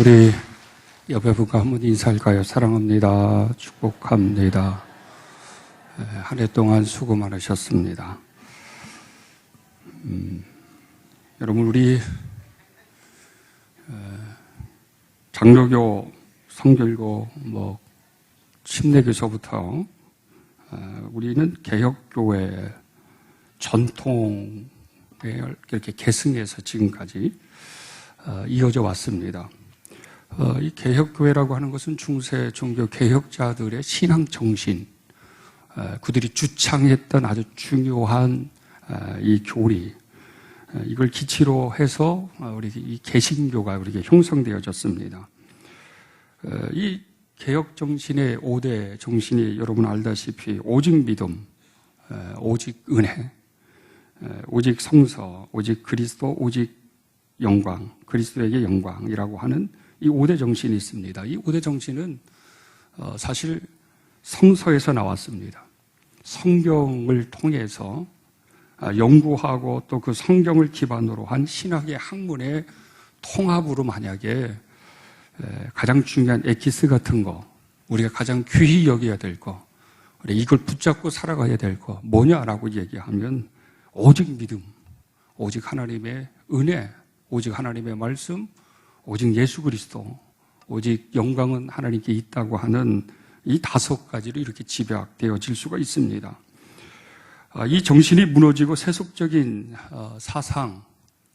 우리 여배부가 한번 인사할까요? 사랑합니다. 축복합니다. 한 해 동안 수고 많으셨습니다. 여러분, 우리 장로교, 성결교, 침례교서부터 우리는 개혁교회 전통에 이렇게 계승해서 지금까지 이어져 왔습니다. 이 개혁교회라고 하는 것은 중세 종교 개혁자들의 신앙 정신, 그들이 주창했던 아주 중요한 이 교리, 이걸 기치로 해서 우리 이 개신교가 우리에게 형성되어졌습니다. 이 개혁 정신의 5대 정신이 여러분 알다시피 오직 믿음, 오직 은혜, 오직 성서, 오직 그리스도, 오직 영광, 그리스도에게 영광이라고 하는 이 5대 정신이 있습니다. 이 5대 정신은 사실 성서에서 나왔습니다. 성경을 통해서 연구하고 또 그 성경을 기반으로 한 신학의 학문의 통합으로 만약에 가장 중요한 에키스 같은 거, 우리가 가장 귀히 여겨야 될 거, 이걸 붙잡고 살아가야 될 거 뭐냐라고 얘기하면 오직 믿음, 오직 하나님의 은혜, 오직 하나님의 말씀, 오직 예수 그리스도, 오직 영광은 하나님께 있다고 하는 이 5가지로 이렇게 집약되어질 수가 있습니다. 이 정신이 무너지고 세속적인 사상,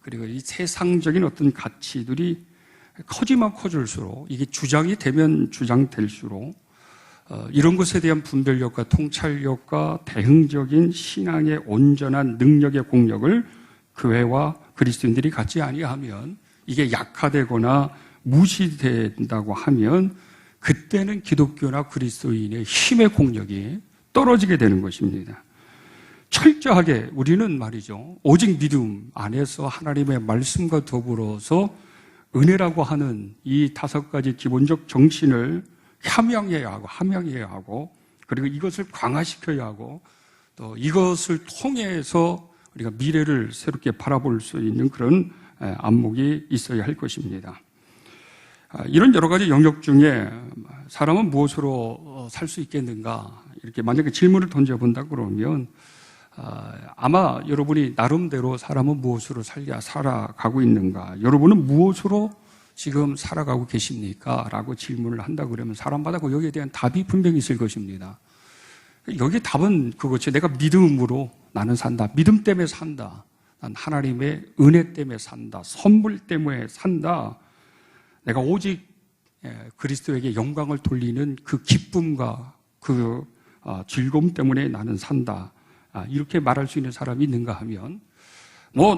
그리고 이 세상적인 어떤 가치들이 커지면 커질수록, 이게 주장이 되면 주장될수록 이런 것에 대한 분별력과 통찰력과 대응적인 신앙의 온전한 능력의 공력을 교회와 그리스도인들이 갖지 아니하면, 이게 약화되거나 무시된다고 하면 그때는 기독교나 그리스도인의 힘의 공력이 떨어지게 되는 것입니다. 철저하게 우리는 말이죠, 오직 믿음 안에서 하나님의 말씀과 더불어서 은혜라고 하는 이 5가지 기본적 정신을 함양해야 하고, 그리고 이것을 강화시켜야 하고, 또 이것을 통해서 우리가 미래를 새롭게 바라볼 수 있는 그런 안목이 있어야 할 것입니다. 이런 여러 가지 영역 중에 사람은 무엇으로 살 수 있겠는가, 이렇게 만약에 질문을 던져본다 그러면 아마 여러분이 나름대로 사람은 무엇으로 살아가고 있는가, 여러분은 무엇으로 지금 살아가고 계십니까? 라고 질문을 한다 그러면 사람마다 여기에 대한 답이 분명히 있을 것입니다. 여기 답은 그거죠. 내가 믿음으로 나는 산다. 믿음 때문에 산다. 난 하나님의 은혜 때문에 산다. 선물 때문에 산다. 내가 오직 그리스도에게 영광을 돌리는 그 기쁨과 그 즐거움 때문에 나는 산다. 이렇게 말할 수 있는 사람이 있는가 하면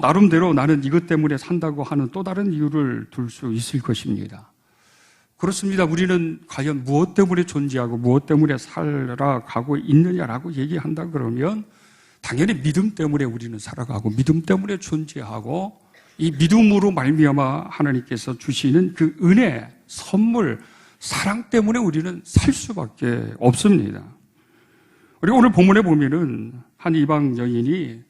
나름대로 나는 이것 때문에 산다고 하는 또 다른 이유를 둘 수 있을 것입니다. 그렇습니다. 우리는 과연 무엇 때문에 존재하고 무엇 때문에 살아가고 있느냐라고 얘기한다 그러면 당연히 믿음 때문에 우리는 살아가고 믿음 때문에 존재하고, 이 믿음으로 말미암아 하나님께서 주시는 그 은혜, 선물, 사랑 때문에 우리는 살 수밖에 없습니다. 그리고 오늘 본문에 보면은 한 이방 여인이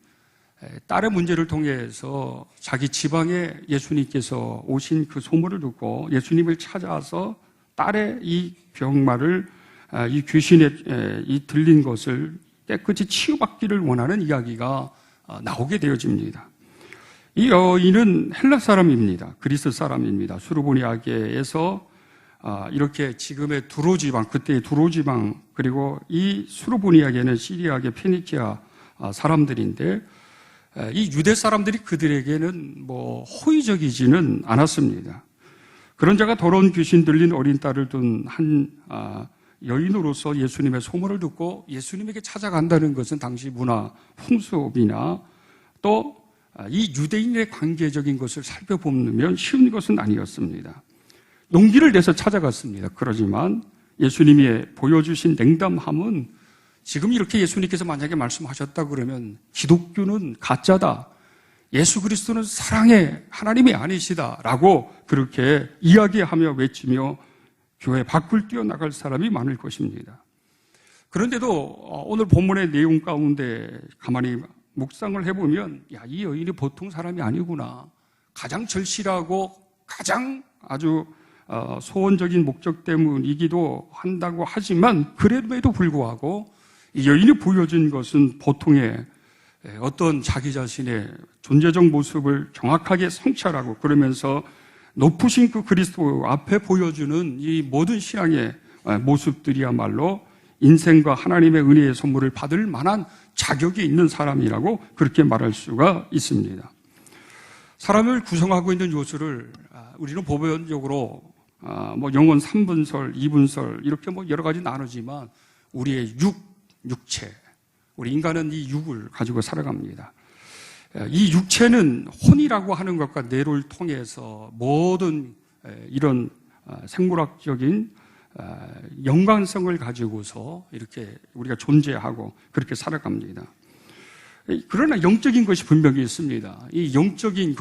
딸의 문제를 통해서 자기 지방에 예수님께서 오신 그 소문을 듣고 예수님을 찾아서 딸의 이 병마를, 이 귀신에 이 들린 것을 깨끗이 치유받기를 원하는 이야기가 나오게 되어집니다. 이 여인은 헬라 사람입니다. 그리스 사람입니다. 수르보니아계에서 이렇게 지금의 두로 지방, 그때의 두로 지방, 그리고 이 수르보니아계는 시리아계 페니키아 사람들인데, 이 유대 사람들이 그들에게는 호의적이지는 않았습니다. 그런 자가 더러운 귀신 들린 어린 딸을 둔 한 여인으로서 예수님의 소문을 듣고 예수님에게 찾아간다는 것은 당시 문화, 풍습이나 또 이 유대인의 관계적인 것을 살펴보면 쉬운 것은 아니었습니다. 용기를 내서 찾아갔습니다. 그러지만 예수님이 보여주신 냉담함은, 지금 이렇게 예수님께서 만약에 말씀하셨다 그러면 기독교는 가짜다, 예수 그리스도는 사랑의 하나님이 아니시다 라고 그렇게 이야기하며 외치며 교회 밖을 뛰어나갈 사람이 많을 것입니다. 그런데도 오늘 본문의 내용 가운데 가만히 묵상을 해보면, 이 여인이 보통 사람이 아니구나. 가장 절실하고 가장 아주 소원적인 목적 때문이기도 한다고 하지만 그럼에도 불구하고 이 여인이 보여준 것은 보통의 어떤 자기 자신의 존재적 모습을 정확하게 성찰하고 그러면서 높으신 그 그리스도 앞에 보여주는 이 모든 신앙의 모습들이야말로 인생과 하나님의 은혜의 선물을 받을 만한 자격이 있는 사람이라고 그렇게 말할 수가 있습니다. 사람을 구성하고 있는 요소를 우리는 보편적으로 영혼 3분설, 2분설 이렇게 여러 가지 나누지만 우리의 육체, 우리 인간은 이 육을 가지고 살아갑니다. 이 육체는 혼이라고 하는 것과 뇌를 통해서 모든 이런 생물학적인 연관성을 가지고서 이렇게 우리가 존재하고 그렇게 살아갑니다. 그러나 영적인 것이 분명히 있습니다. 이 영적인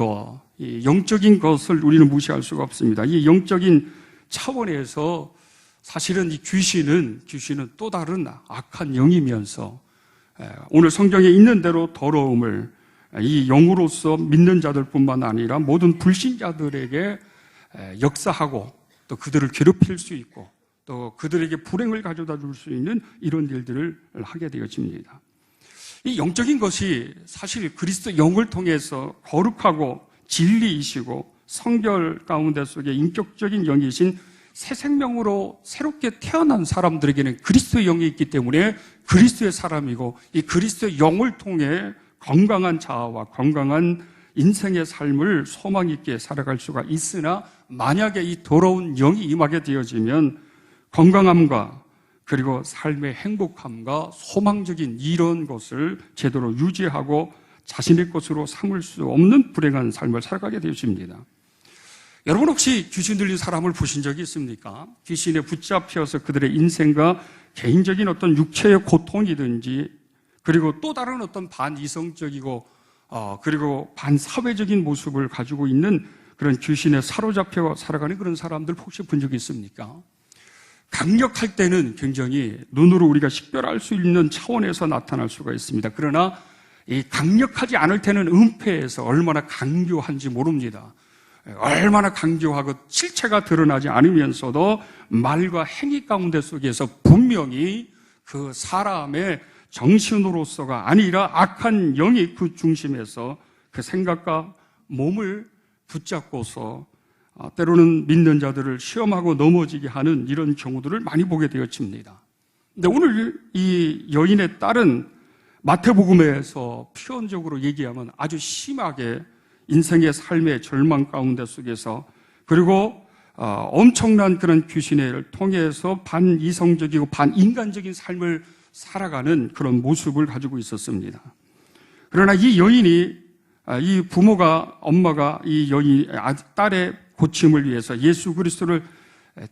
것을 우리는 무시할 수가 없습니다. 이 영적인 차원에서 사실은 이 귀신은 또 다른 악한 영이면서 오늘 성경에 있는 대로 더러움을 이 영으로서 믿는 자들뿐만 아니라 모든 불신자들에게 역사하고 또 그들을 괴롭힐 수 있고 또 그들에게 불행을 가져다 줄 수 있는 이런 일들을 하게 되어집니다. 이 영적인 것이 사실 그리스도 영을 통해서 거룩하고 진리이시고 성결 가운데 속에 인격적인 영이신 새 생명으로 새롭게 태어난 사람들에게는 그리스도의 영이 있기 때문에 그리스도의 사람이고 이 그리스도의 영을 통해 건강한 자아와 건강한 인생의 삶을 소망 있게 살아갈 수가 있으나 만약에 이 더러운 영이 임하게 되어지면 건강함과 그리고 삶의 행복함과 소망적인 이런 것을 제대로 유지하고 자신의 것으로 삼을 수 없는 불행한 삶을 살아가게 되어집니다. 여러분 혹시 귀신 들린 사람을 보신 적이 있습니까? 귀신에 붙잡혀서 그들의 인생과 개인적인 어떤 육체의 고통이든지 그리고 또 다른 어떤 반이성적이고 그리고 반사회적인 모습을 가지고 있는 그런 귀신에 사로잡혀 살아가는 그런 사람들 혹시 본 적이 있습니까? 강력할 때는 굉장히 눈으로 우리가 식별할 수 있는 차원에서 나타날 수가 있습니다. 그러나 이 강력하지 않을 때는 은폐해서 얼마나 강교한지 모릅니다. 얼마나 강조하고 실체가 드러나지 않으면서도 말과 행위 가운데 속에서 분명히 그 사람의 정신으로서가 아니라 악한 영이 그 중심에서 그 생각과 몸을 붙잡고서 때로는 믿는 자들을 시험하고 넘어지게 하는 이런 경우들을 많이 보게 되어집니다. 근데 오늘 이 여인의 딸은 마태복음에서 표현적으로 얘기하면 아주 심하게 인생의 삶의 절망 가운데 속에서 그리고 엄청난 그런 귀신을 통해서 반이성적이고 반인간적인 삶을 살아가는 그런 모습을 가지고 있었습니다. 그러나 이 여인이 이 부모가 엄마가 이 여인 딸의 고침을 위해서 예수 그리스도를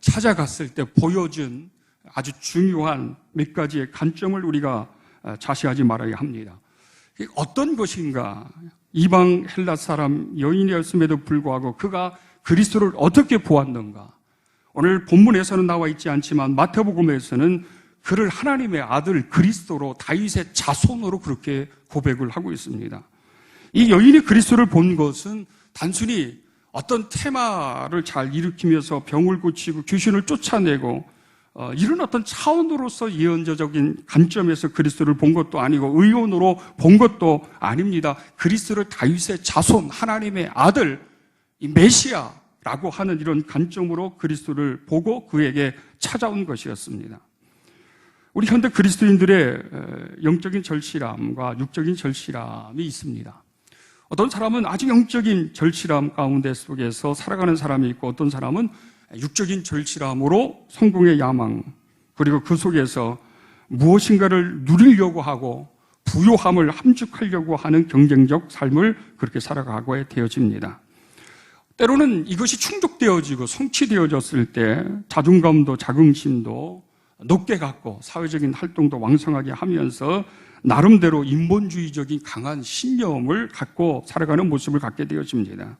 찾아갔을 때 보여준 아주 중요한 몇 가지의 관점을 우리가 자시하지 말아야 합니다. 어떤 것인가? 이방 헬라 사람 여인이었음에도 불구하고 그가 그리스도를 어떻게 보았는가? 오늘 본문에서는 나와 있지 않지만 마태복음에서는 그를 하나님의 아들 그리스도로 다윗의 자손으로 그렇게 고백을 하고 있습니다. 이 여인이 그리스도를 본 것은 단순히 어떤 테마를 잘 일으키면서 병을 고치고 귀신을 쫓아내고 이런 어떤 차원으로서 예언자적인 관점에서 그리스도를 본 것도 아니고 의원으로 본 것도 아닙니다. 그리스도를 다윗의 자손, 하나님의 아들, 이 메시아라고 하는 이런 관점으로 그리스도를 보고 그에게 찾아온 것이었습니다. 우리 현대 그리스도인들의 영적인 절실함과 육적인 절실함이 있습니다. 어떤 사람은 아주 영적인 절실함 가운데 속에서 살아가는 사람이 있고 어떤 사람은 육적인 절실함으로 성공의 야망 그리고 그 속에서 무엇인가를 누리려고 하고 부요함을 함축하려고 하는 경쟁적 삶을 그렇게 살아가고 되어집니다. 때로는 이것이 충족되어지고 성취되어졌을 때 자존감도 자긍심도 높게 갖고 사회적인 활동도 왕성하게 하면서 나름대로 인본주의적인 강한 신념을 갖고 살아가는 모습을 갖게 되어집니다.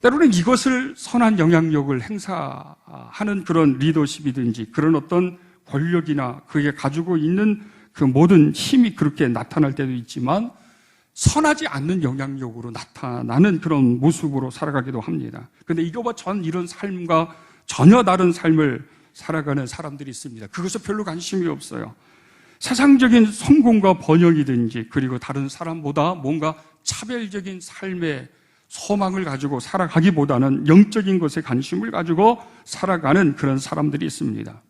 때로는 이것을 선한 영향력을 행사하는 그런 리더십이든지 그런 어떤 권력이나 그게 가지고 있는 그 모든 힘이 그렇게 나타날 때도 있지만 선하지 않는 영향력으로 나타나는 그런 모습으로 살아가기도 합니다. 그런데 이거와 전 이런 삶과 전혀 다른 삶을 살아가는 사람들이 있습니다. 그것에 별로 관심이 없어요. 세상적인 성공과 번영이든지 그리고 다른 사람보다 뭔가 차별적인 삶의 소망을 가지고 살아가기보다는 영적인 것에 관심을 가지고 살아가는 그런 사람들이 있습니다.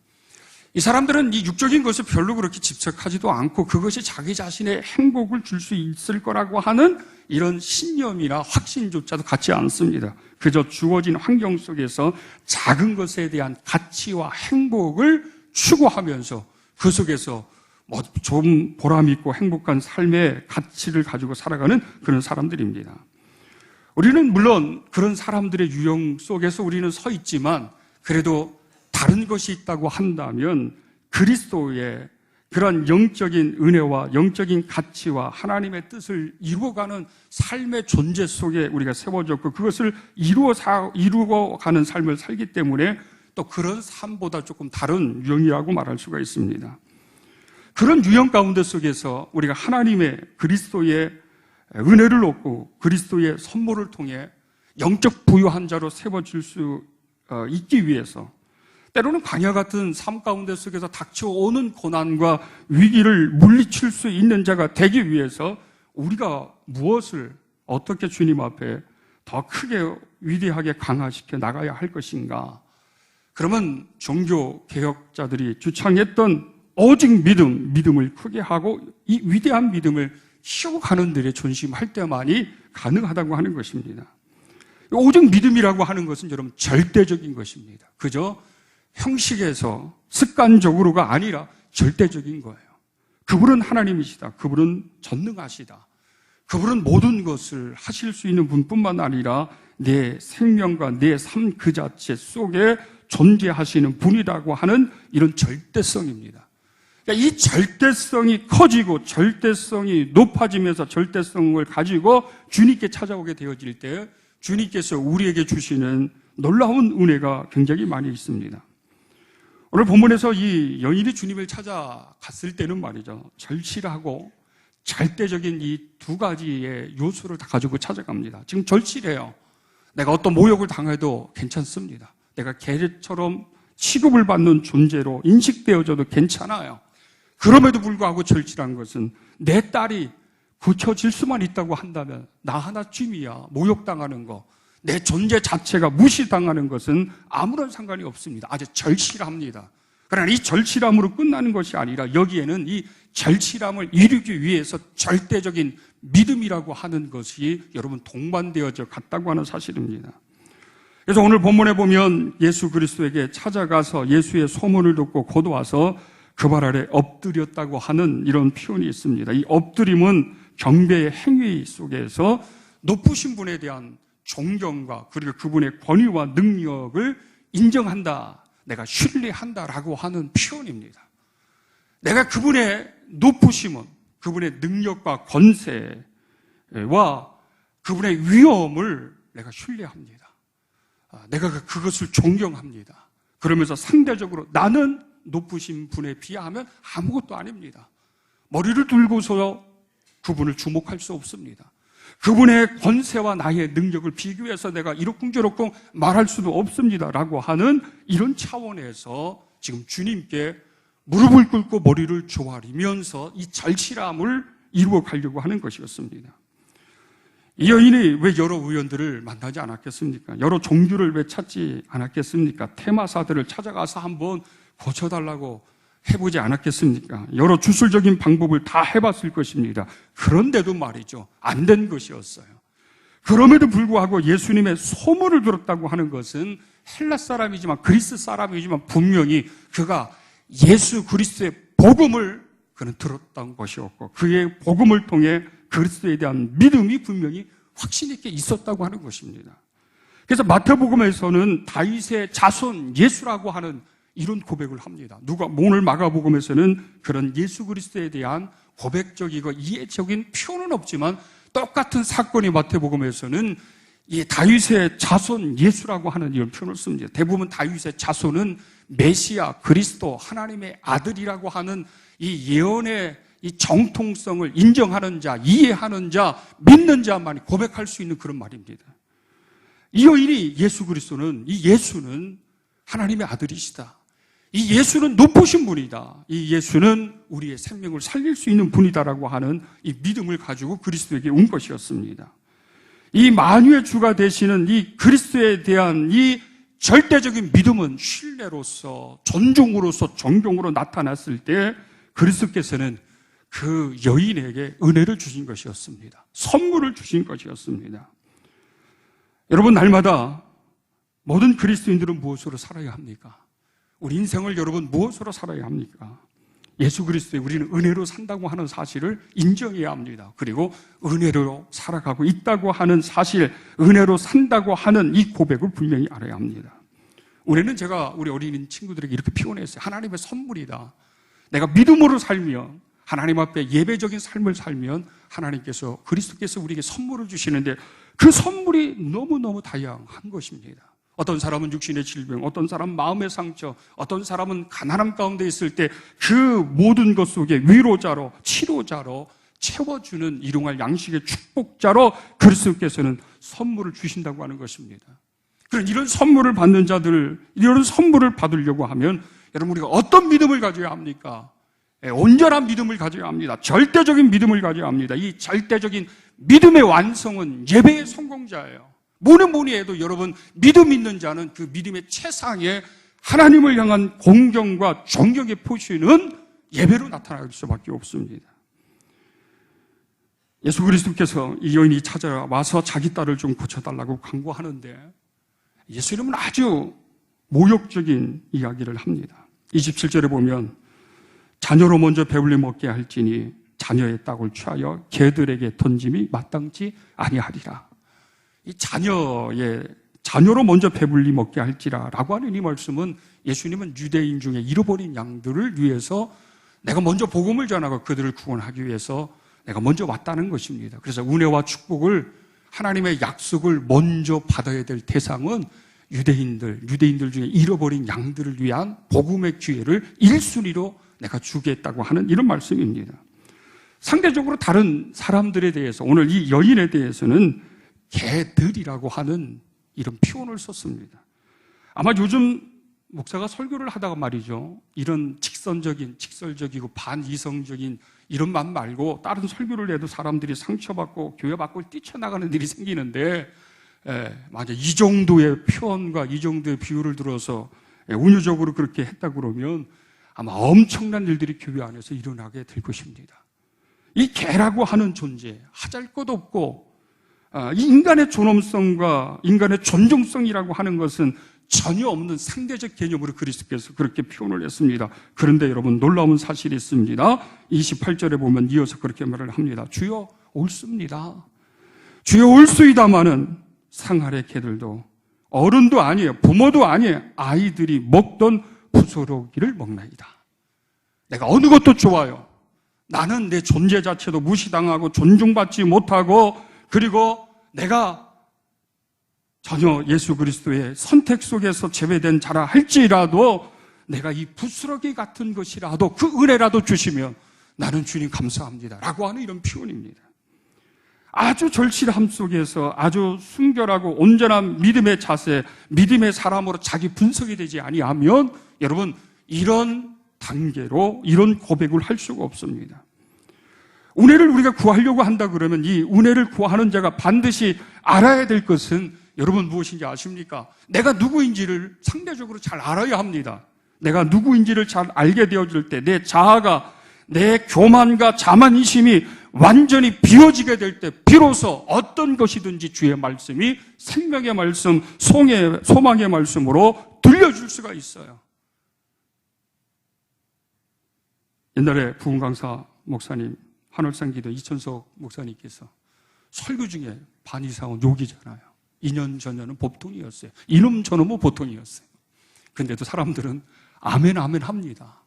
이 사람들은 이 육적인 것에 별로 그렇게 집착하지도 않고 그것이 자기 자신의 행복을 줄 수 있을 거라고 하는 이런 신념이나 확신조차도 갖지 않습니다. 그저 주어진 환경 속에서 작은 것에 대한 가치와 행복을 추구하면서 그 속에서 좀 보람 있고 행복한 삶의 가치를 가지고 살아가는 그런 사람들입니다. 우리는 물론 그런 사람들의 유형 속에서 우리는 서 있지만 그래도 다른 것이 있다고 한다면 그리스도의 그런 영적인 은혜와 영적인 가치와 하나님의 뜻을 이루어가는 삶의 존재 속에 우리가 세워졌고 그것을 이루어가는 삶을 살기 때문에 또 그런 삶보다 조금 다른 유형이라고 말할 수가 있습니다. 그런 유형 가운데 속에서 우리가 하나님의 그리스도의 은혜를 얻고 그리스도의 선물을 통해 영적 부유한 자로 세워질 수 있기 위해서 때로는 광야 같은 삶 가운데 속에서 닥쳐오는 고난과 위기를 물리칠 수 있는 자가 되기 위해서 우리가 무엇을 어떻게 주님 앞에 더 크게 위대하게 강화시켜 나가야 할 것인가? 그러면 종교 개혁자들이 주창했던 오직 믿음을 크게 하고 이 위대한 믿음을 키워가는 들에 존심할 때만이 가능하다고 하는 것입니다. 오직 믿음이라고 하는 것은 여러분 절대적인 것입니다. 그저 형식에서 습관적으로가 아니라 절대적인 거예요. 그분은 하나님이시다. 그분은 전능하시다. 그분은 모든 것을 하실 수 있는 분뿐만 아니라 내 생명과 내 삶 그 자체 속에 존재하시는 분이라고 하는 이런 절대성입니다. 그러니까 이 절대성이 커지고 절대성이 높아지면서 절대성을 가지고 주님께 찾아오게 되어질 때 주님께서 우리에게 주시는 놀라운 은혜가 굉장히 많이 있습니다. 오늘 본문에서 이 여인이 주님을 찾아갔을 때는 말이죠. 절실하고 절대적인 이 두 가지의 요소를 다 가지고 찾아갑니다. 지금 절실해요. 내가 어떤 모욕을 당해도 괜찮습니다. 내가 개처럼 취급을 받는 존재로 인식되어져도 괜찮아요. 그럼에도 불구하고 절실한 것은 내 딸이 고쳐질 수만 있다고 한다면 나 하나쯤이야 모욕당하는 거, 내 존재 자체가 무시당하는 것은 아무런 상관이 없습니다. 아주 절실합니다. 그러나 이 절실함으로 끝나는 것이 아니라 여기에는 이 절실함을 이루기 위해서 절대적인 믿음이라고 하는 것이 여러분 동반되어져 갔다고 하는 사실입니다. 그래서 오늘 본문에 보면 예수 그리스도에게 찾아가서 예수의 소문을 듣고 곧 와서 그 발 아래 엎드렸다고 하는 이런 표현이 있습니다. 이 엎드림은 경배의 행위 속에서 높으신 분에 대한 존경과 그리고 그분의 권위와 능력을 인정한다, 내가 신뢰한다라고 하는 표현입니다. 내가 그분의 높으심은 그분의 능력과 권세와 그분의 위엄을 내가 신뢰합니다. 내가 그것을 존경합니다. 그러면서 상대적으로 나는 높으신 분에 비하면 아무것도 아닙니다. 머리를 들고서 그분을 주목할 수 없습니다. 그분의 권세와 나의 능력을 비교해서 내가 이러쿵저러쿵 말할 수도 없습니다 라고 하는 이런 차원에서 지금 주님께 무릎을 꿇고 머리를 조아리면서 이 절실함을 이루어 가려고 하는 것이었습니다. 이 여인이 왜 여러 의원들을 만나지 않았겠습니까? 여러 종교를 왜 찾지 않았겠습니까? 테마사들을 찾아가서 한번 고쳐달라고 해보지 않았겠습니까? 여러 주술적인 방법을 다 해봤을 것입니다. 그런데도 말이죠, 안 된 것이었어요. 그럼에도 불구하고 예수님의 소문을 들었다고 하는 것은 헬라 사람이지만 그리스 사람이지만 분명히 그가 예수 그리스도의 복음을 그는 들었던 것이었고 그의 복음을 통해 그리스도에 대한 믿음이 분명히 확신 있게 있었다고 하는 것입니다. 그래서 마태복음에서는 다윗의 자손 예수라고 하는 이런 고백을 합니다. 오늘 마가복음에서는 그런 예수 그리스도에 대한 고백적이고 이해적인 표현은 없지만 똑같은 사건이 마태복음에서는 이 다윗의 자손 예수라고 하는 이런 표현을 씁니다. 대부분 다윗의 자손은 메시아, 그리스도, 하나님의 아들이라고 하는 이 예언의 이 정통성을 인정하는 자, 이해하는 자, 믿는 자만이 고백할 수 있는 그런 말입니다. 이 여인이 예수 그리스도는, 이 예수는 하나님의 아들이시다. 이 예수는 높으신 분이다. 이 예수는 우리의 생명을 살릴 수 있는 분이다라고 하는 이 믿음을 가지고 그리스도에게 온 것이었습니다. 이 만유의 주가 되시는 이 그리스도에 대한 이 절대적인 믿음은 신뢰로서, 존중으로서, 존경으로 나타났을 때 그리스도께서는 그 여인에게 은혜를 주신 것이었습니다. 선물을 주신 것이었습니다. 여러분, 날마다 모든 그리스도인들은 무엇으로 살아야 합니까? 우리 인생을 여러분 무엇으로 살아야 합니까? 예수 그리스도에 우리는 은혜로 산다고 하는 사실을 인정해야 합니다. 그리고 은혜로 살아가고 있다고 하는 사실, 은혜로 산다고 하는 이 고백을 분명히 알아야 합니다. 은혜는 제가 우리 어린이 친구들에게 이렇게 표현했어요. 하나님의 선물이다. 내가 믿음으로 살면, 하나님 앞에 예배적인 삶을 살면 하나님께서, 그리스도께서 우리에게 선물을 주시는데 그 선물이 너무너무 다양한 것입니다. 어떤 사람은 육신의 질병, 어떤 사람은 마음의 상처, 어떤 사람은 가난함 가운데 있을 때 그 모든 것 속에 위로자로, 치료자로, 채워주는 일용할 양식의 축복자로 그리스도께서는 선물을 주신다고 하는 것입니다. 그런 이런 선물을 받는 자들, 이런 선물을 받으려고 하면 여러분 우리가 어떤 믿음을 가져야 합니까? 온전한 믿음을 가져야 합니다. 절대적인 믿음을 가져야 합니다. 이 절대적인 믿음의 완성은 예배의 성공자예요. 뭐니 해도 여러분 믿음 있는 자는 그 믿음의 최상의 하나님을 향한 공경과 존경의 표시는 예배로 나타날 수밖에 없습니다. 예수 그리스도께서 이 여인이 찾아와서 자기 딸을 좀 고쳐달라고 간구하는데 예수님은 아주 모욕적인 이야기를 합니다. 27절에 보면 자녀로 먼저 배불리 먹게 할지니 자녀의 떡을 취하여 개들에게 던짐이 마땅치 아니하리라. 이 자녀로 먼저 배불리 먹게 할지라라고 하는 이 말씀은 예수님은 유대인 중에 잃어버린 양들을 위해서 내가 먼저 복음을 전하고 그들을 구원하기 위해서 내가 먼저 왔다는 것입니다. 그래서 은혜와 축복을, 하나님의 약속을 먼저 받아야 될 대상은 유대인들 중에 잃어버린 양들을 위한 복음의 기회를 1순위로 내가 주겠다고 하는 이런 말씀입니다. 상대적으로 다른 사람들에 대해서, 오늘 이 여인에 대해서는 개들이라고 하는 이런 표현을 썼습니다. 아마 요즘 목사가 설교를 하다가 말이죠, 이런 직설적이고 반이성적인 이런 말 말고 다른 설교를 해도 사람들이 상처받고 교회 밖으로 뛰쳐나가는 일이 생기는데, 맞아, 이 정도의 표현과 이 정도의 비유를 들어서 운유적으로 그렇게 했다 그러면 아마 엄청난 일들이 교회 안에서 일어나게 될 것입니다. 이 개라고 하는 존재, 하잘 것 없고, 이 인간의 존엄성과 인간의 존중성이라고 하는 것은 전혀 없는 상대적 개념으로 그리스도께서 그렇게 표현을 했습니다. 그런데 여러분, 놀라운 사실이 있습니다. 28절에 보면 이어서 그렇게 말을 합니다. 주여 옳습니다. 주여 옳수이다마는 상 아래 개들도 어른도 아니에요, 부모도 아니에요, 아이들이 먹던 부스러기를 먹나이다. 내가 어느 것도 좋아요. 나는 내 존재 자체도 무시당하고 존중받지 못하고, 그리고 내가 전혀 예수 그리스도의 선택 속에서 제외된 자라 할지라도 내가 이 부스러기 같은 것이라도, 그 은혜라도 주시면 나는 주님 감사합니다 라고 하는 이런 표현입니다. 아주 절실함 속에서 아주 순결하고 온전한 믿음의 자세, 믿음의 사람으로 자기 분석이 되지 아니하면 여러분 이런 단계로 이런 고백을 할 수가 없습니다. 은혜를 우리가 구하려고 한다 그러면 이 은혜를 구하는 자가 반드시 알아야 될 것은 여러분 무엇인지 아십니까? 내가 누구인지를 상대적으로 잘 알아야 합니다. 내가 누구인지를 잘 알게 되어질 때 내 자아가, 내 교만과 자만심이 완전히 비워지게 될 때 비로소 어떤 것이든지 주의 말씀이 생명의 말씀, 소망의 말씀으로 들려줄 수가 있어요. 옛날에 부흥강사 목사님, 한월산기도 이천석 목사님께서 설교 중에 반 이상은 욕이잖아요. 2년 전에는 보통이었어요. 이놈 저놈은 보통이었어요. 근데도 사람들은 아멘 아멘 합니다.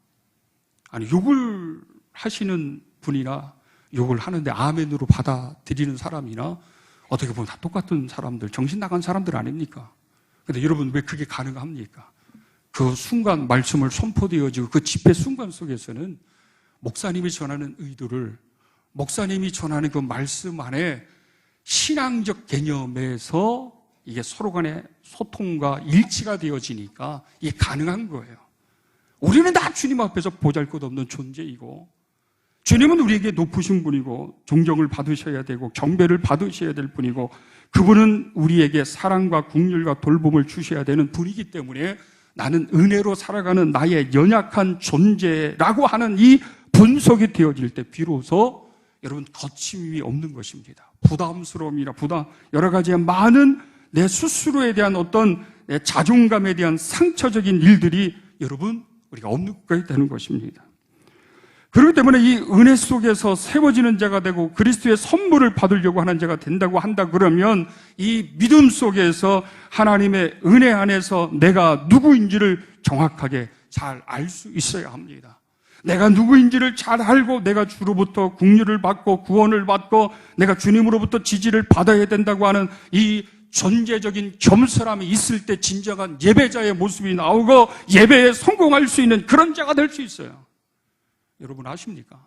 아니, 욕을 하시는 분이나 욕을 하는데 아멘으로 받아들이는 사람이나 어떻게 보면 다 똑같은 사람들, 정신 나간 사람들 아닙니까? 근데 여러분 왜 그게 가능합니까? 그 순간 말씀을 선포되어지고 그 집회 순간 속에서는 목사님이 전하는 의도를 목사님이 전하는 그 말씀 안에 신앙적 개념에서 이게 서로 간의 소통과 일치가 되어지니까 이게 가능한 거예요. 우리는 다 주님 앞에서 보잘것없는 존재이고 주님은 우리에게 높으신 분이고 존경을 받으셔야 되고 경배를 받으셔야 될 분이고 그분은 우리에게 사랑과 긍휼과 돌봄을 주셔야 되는 분이기 때문에 나는 은혜로 살아가는 나의 연약한 존재라고 하는 이 분석이 되어질 때 비로소 여러분 거침이 없는 것입니다. 부담스러움이나 여러 가지의 많은 내 스스로에 대한 어떤 내 자존감에 대한 상처적인 일들이 여러분 우리가 없게 되는 것입니다. 그렇기 때문에 이 은혜 속에서 세워지는 자가 되고 그리스도의 선물을 받으려고 하는 자가 된다고 한다 그러면 이 믿음 속에서 하나님의 은혜 안에서 내가 누구인지를 정확하게 잘 알 수 있어야 합니다. 내가 누구인지를 잘 알고 내가 주로부터 긍휼을 받고 구원을 받고 내가 주님으로부터 지지를 받아야 된다고 하는 이 존재적인 겸손함이 있을 때 진정한 예배자의 모습이 나오고 예배에 성공할 수 있는 그런 자가 될 수 있어요. 여러분 아십니까?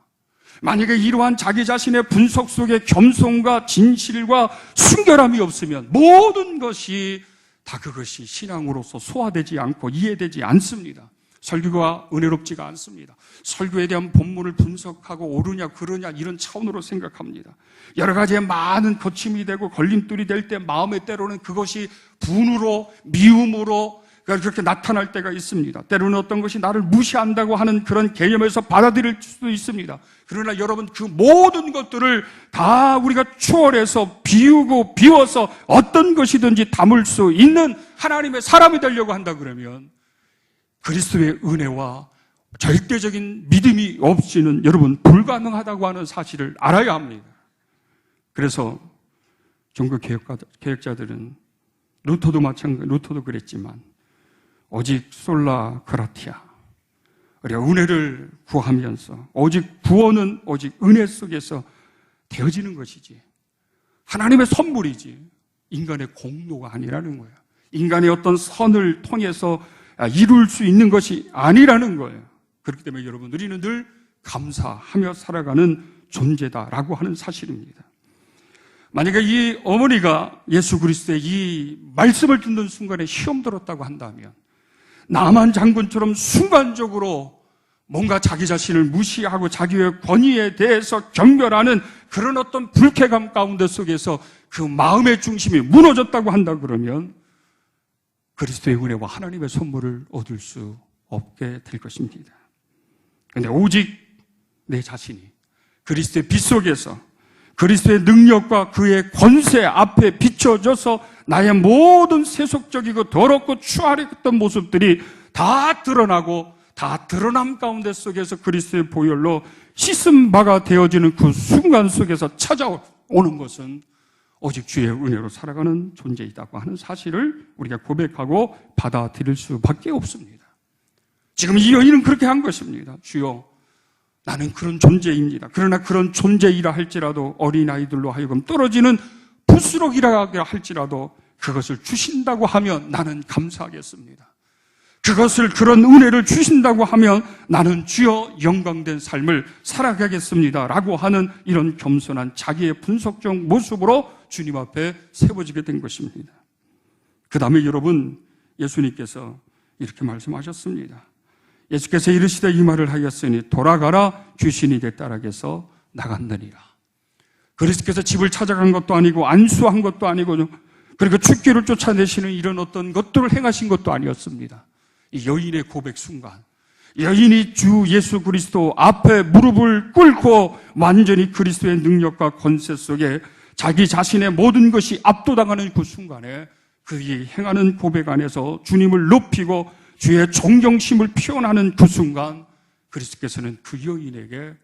만약에 이러한 자기 자신의 분석 속에 겸손과 진실과 순결함이 없으면 모든 것이 다 그것이 신앙으로서 소화되지 않고 이해되지 않습니다. 설교가 은혜롭지가 않습니다. 설교에 대한 본문을 분석하고 옳으냐 그러냐 이런 차원으로 생각합니다. 여러 가지의 많은 거침이 되고 걸림돌이 될 때 마음에 때로는 그것이 분으로 미움으로 그렇게 나타날 때가 있습니다. 때로는 어떤 것이 나를 무시한다고 하는 그런 개념에서 받아들일 수도 있습니다. 그러나 여러분 그 모든 것들을 다 우리가 추월해서 비우고 비워서 어떤 것이든지 담을 수 있는 하나님의 사람이 되려고 한다 그러면 그리스도의 은혜와 절대적인 믿음이 없이는 여러분 불가능하다고 하는 사실을 알아야 합니다. 그래서 종교 개혁자들은 루터도 마찬가지, 루터도 그랬지만 오직 솔라 그라티아 우리가 은혜를 구하면서 오직 구원은 오직 은혜 속에서 되어지는 것이지 하나님의 선물이지 인간의 공로가 아니라는 거예요. 인간의 어떤 선을 통해서 이룰 수 있는 것이 아니라는 거예요. 그렇기 때문에 여러분 우리는 늘 감사하며 살아가는 존재다라고 하는 사실입니다. 만약에 이 어머니가 예수 그리스도의 이 말씀을 듣는 순간에 시험 들었다고 한다면 나만 장군처럼 순간적으로 뭔가 자기 자신을 무시하고 자기의 권위에 대해서 경멸하는 그런 어떤 불쾌감 가운데 속에서 그 마음의 중심이 무너졌다고 한다 그러면 그리스도의 은혜와 하나님의 선물을 얻을 수 없게 될 것입니다. 그런데 오직 내 자신이 그리스도의 빛 속에서 그리스도의 능력과 그의 권세 앞에 비춰져서 나의 모든 세속적이고 더럽고 추하랬던 모습들이 다 드러나고 다 드러남 가운데 속에서 그리스도의 보혈로 씻음 바가 되어지는 그 순간 속에서 찾아오는 것은 오직 주의 은혜로 살아가는 존재이다고 하는 사실을 우리가 고백하고 받아들일 수밖에 없습니다. 지금 이 여인은 그렇게 한 것입니다. 주여 나는 그런 존재입니다. 그러나 그런 존재이라 할지라도 어린아이들로 하여금 떨어지는 부스럭이라 할지라도 그것을 주신다고 하면 나는 감사하겠습니다. 그것을 그런 은혜를 주신다고 하면 나는 주여 영광된 삶을 살아가겠습니다 라고 하는 이런 겸손한 자기의 분석적 모습으로 주님 앞에 세워지게 된 것입니다. 그 다음에 여러분 예수님께서 이렇게 말씀하셨습니다. 예수께서 이르시되 이 말을 하였으니 돌아가라 귀신이 내 딸에게서 나갔느니라. 그리스도께서 집을 찾아간 것도 아니고 안수한 것도 아니고 그리고 죽기를 쫓아내시는 이런 어떤 것들을 행하신 것도 아니었습니다. 이 여인의 고백 순간 여인이 주 예수 그리스도 앞에 무릎을 꿇고 완전히 그리스도의 능력과 권세 속에 자기 자신의 모든 것이 압도당하는 그 순간에 그의 행하는 고백 안에서 주님을 높이고 주의 존경심을 표현하는 그 순간 그리스도께서는 그 여인에게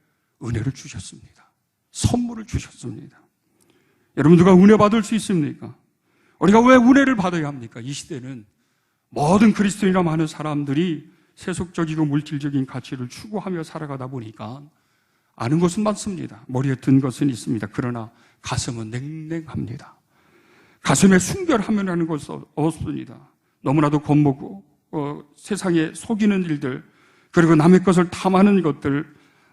은혜를 주셨습니다. 선물을 주셨습니다. 여러분 누가 은혜 받을 수 있습니까? 우리가 왜 은혜를 받아야 합니까? 이 시대는 모든 그리스도인이라 많은 사람들이 세속적이고 물질적인 가치를 추구하며 살아가다 보니까 아는 것은 많습니다. 머리에 든 것은 있습니다. 그러나 가슴은 냉랭합니다. 가슴에 순결함이라는 것은 없습니다. 너무나도 겁먹고 세상에 속이는 일들 그리고 남의 것을 탐하는 것들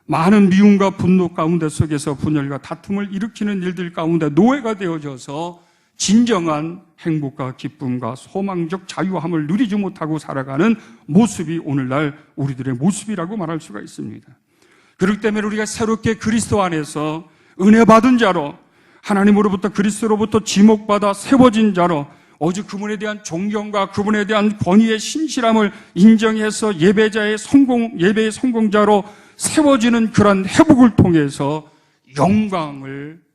많은 미움과 분노 가운데 속에서 분열과 다툼을 일으키는 일들 가운데 노예가 되어져서 진정한 행복과 기쁨과 소망적 자유함을 누리지 못하고 살아가는 모습이 오늘날 우리들의 모습이라고 말할 수가 있습니다. 그렇기 때문에 우리가 새롭게 그리스도 안에서 은혜 받은 자로, 하나님으로부터 그리스도로부터 지목받아 세워진 자로, 오직 그분에 대한 존경과 그분에 대한 권위의 신실함을 인정해서 예배의 성공자로 세워지는 그런 회복을 통해서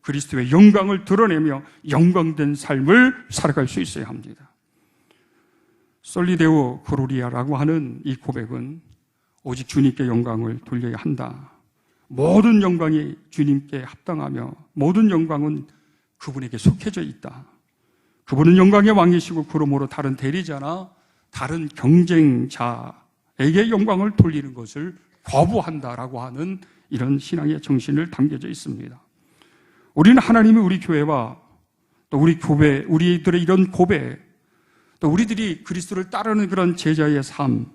그리스도의 영광을 드러내며 영광된 삶을 살아갈 수 있어야 합니다. 솔리데오 그로리아라고 하는 이 고백은 오직 주님께 영광을 돌려야 한다. 모든 영광이 주님께 합당하며 모든 영광은 그분에게 속해져 있다. 그분은 영광의 왕이시고 그러므로 다른 대리자나 다른 경쟁자에게 영광을 돌리는 것을 거부한다라고 하는 이런 신앙의 정신을 담겨져 있습니다. 우리는 하나님이 우리 교회와 또 우리 교회, 우리들의 이런 고백, 또 우리들이 그리스도를 따르는 그런 제자의 삶,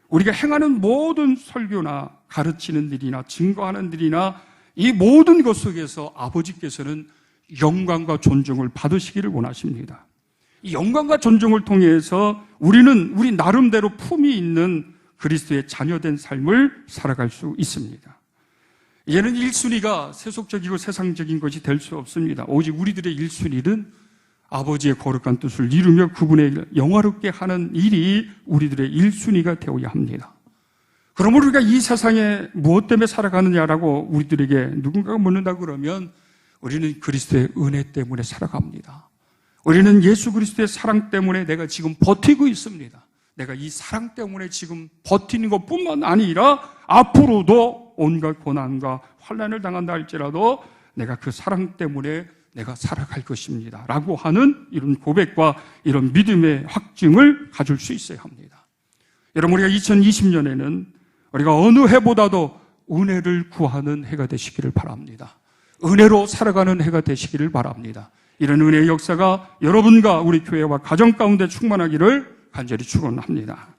우리가 행하는 모든 설교나 가르치는 일이나 증거하는 일이나 이 모든 것 속에서 아버지께서는 영광과 존중을 받으시기를 원하십니다. 이 영광과 존중을 통해서 우리는 우리 나름대로 품이 있는 그리스도의 자녀된 삶을 살아갈 수 있습니다. 이제는 1순위가 세속적이고 세상적인 것이 될 수 없습니다. 오직 우리들의 1순위는 아버지의 거룩한 뜻을 이루며 그분의 영화롭게 하는 일이 우리들의 1순위가 되어야 합니다. 그러므로 우리가 이 세상에 무엇 때문에 살아가느냐라고 우리들에게 누군가가 묻는다 그러면 우리는 그리스도의 은혜 때문에 살아갑니다. 우리는 예수 그리스도의 사랑 때문에 내가 지금 버티고 있습니다. 내가 이 사랑 때문에 지금 버티는 것뿐만 아니라 앞으로도 온갖 고난과 환난을 당한다 할지라도 내가 그 사랑 때문에 내가 살아갈 것입니다 라고 하는 이런 고백과 이런 믿음의 확증을 가질 수 있어야 합니다. 여러분, 우리가 2020년에는 우리가 어느 해보다도 은혜를 구하는 해가 되시기를 바랍니다. 은혜로 살아가는 해가 되시기를 바랍니다. 이런 은혜의 역사가 여러분과 우리 교회와 가정 가운데 충만하기를 간절히 축원합니다.